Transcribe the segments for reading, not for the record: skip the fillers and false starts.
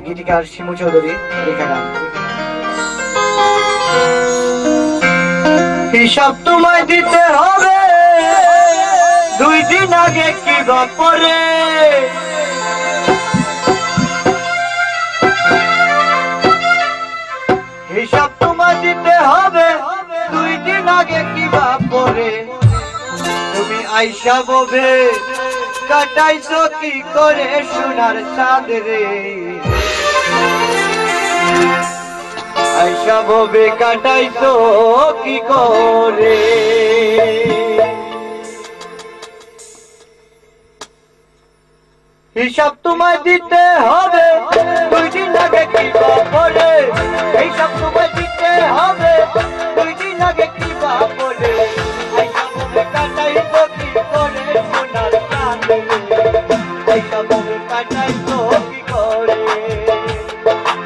গীতিকার শিমু চৌধুরী লেখা গান। হিসাব তোমায় দিতে হবে 2 দিন আগে কি বা পরে, হিসাব তোমায় দিতে হবে 2 দিন আগে কি বা পরে। তুমি আইসা ববে কাটাইছো কি করে সোনার চাঁদ রে, আইসা ববে কাটাইছো কি করে। হিসাব তোমায় দিতে হবে 2 দিন আগে কি বা পরে, হিসাব তোমায় দিতে হবে 2 দিন আগে কি বা পরে। আইসা ববে কাটাইছো কি করে সোনার চাঁদ রে, আইসা ববে কাটাইছো কি করে।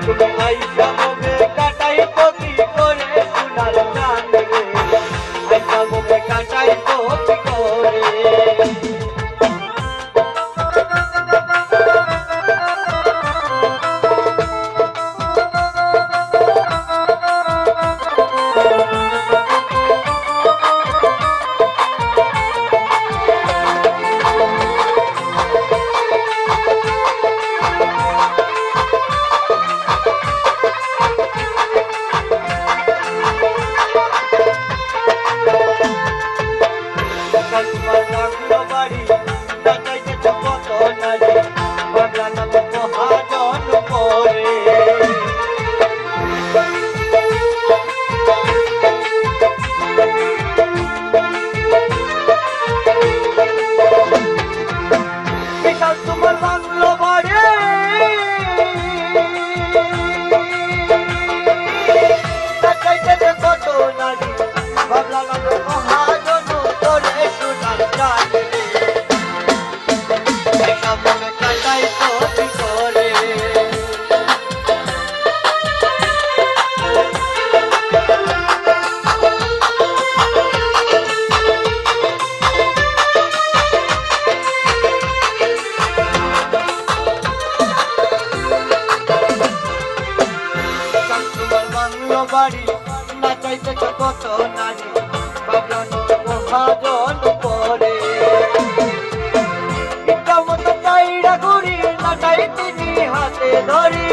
তুমি আইসা ববে কাটাইছো কি করে সোনার চাঁদ রে, আইসা ববে কাটাইছো কি করে। বাড়ি নাচাইতেছ কত নারী বাবলানো মহাজন পরে, ইচ্ছা মতো চাইরা ঘুরি নাচাই তিনি হাতে ধরি,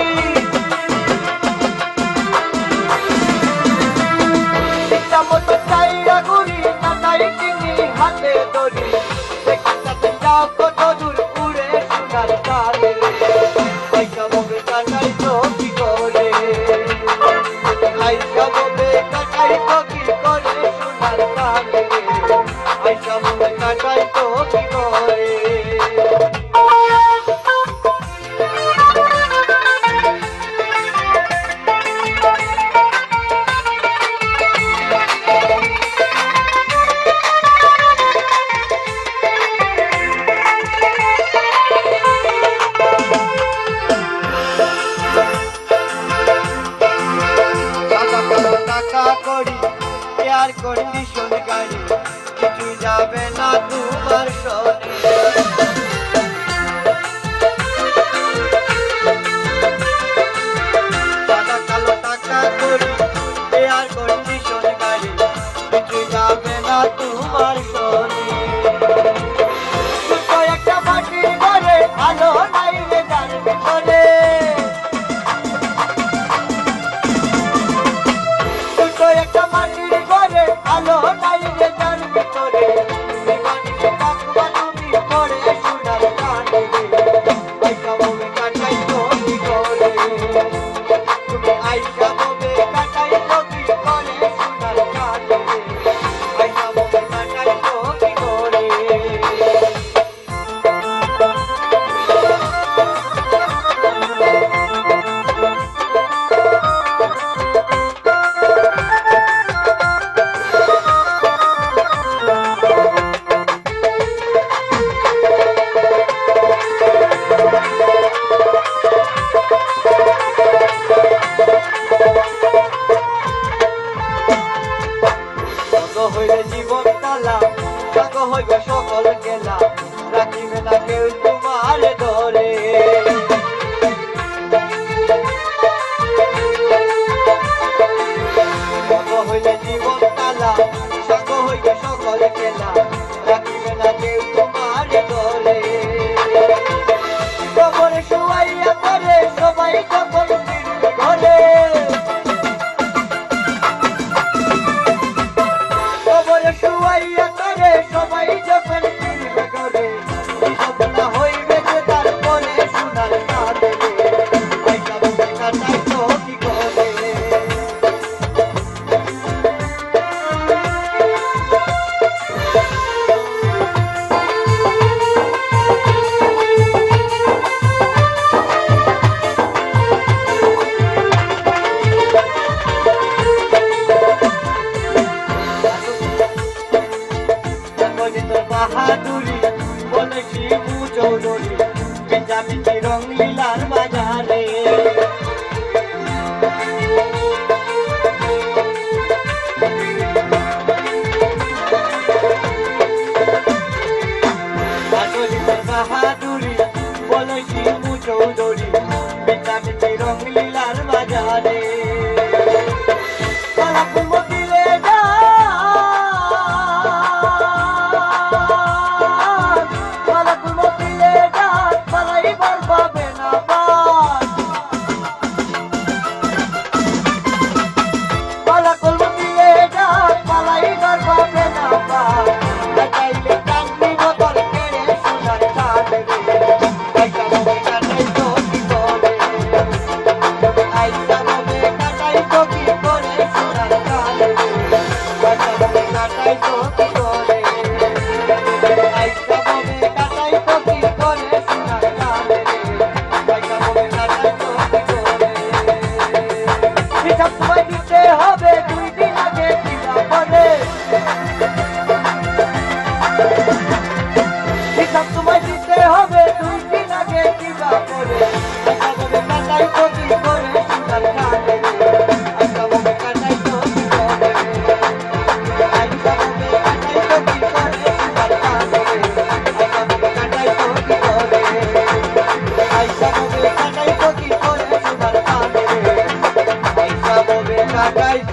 ইচ্ছা মতো চাইরা ঘুরি নাচাই তিনি হাতে ধরি। সেখানটাতে যাও কত দূর উড়ে সোনার চাঁদ রে, পয়সা ববে কাটাইছো কি করে। আইসা ববে কাটাইছো কি করে সোনার চাঁদ রে, আইসা ববে কাটাইছো কি করে। শুয়াইয়া করে সবাই যখন ফিরবে ঘরে কবরে শুয়াইয়া করে সবাই যখন ফিরবে ঘরে স্বপ্ন হইবে যে তারপরে সোনার কাঁদে পয়সা বলে কাটাই তো কি করে বাহাদুরি বলে শিবু চৌধুরী পিঠাপিঠি রং লীলার বাজারে বাহাদুরি বলে শিবু চৌধুরী পিঠাপিঠি রং লীলার বাজারে guys.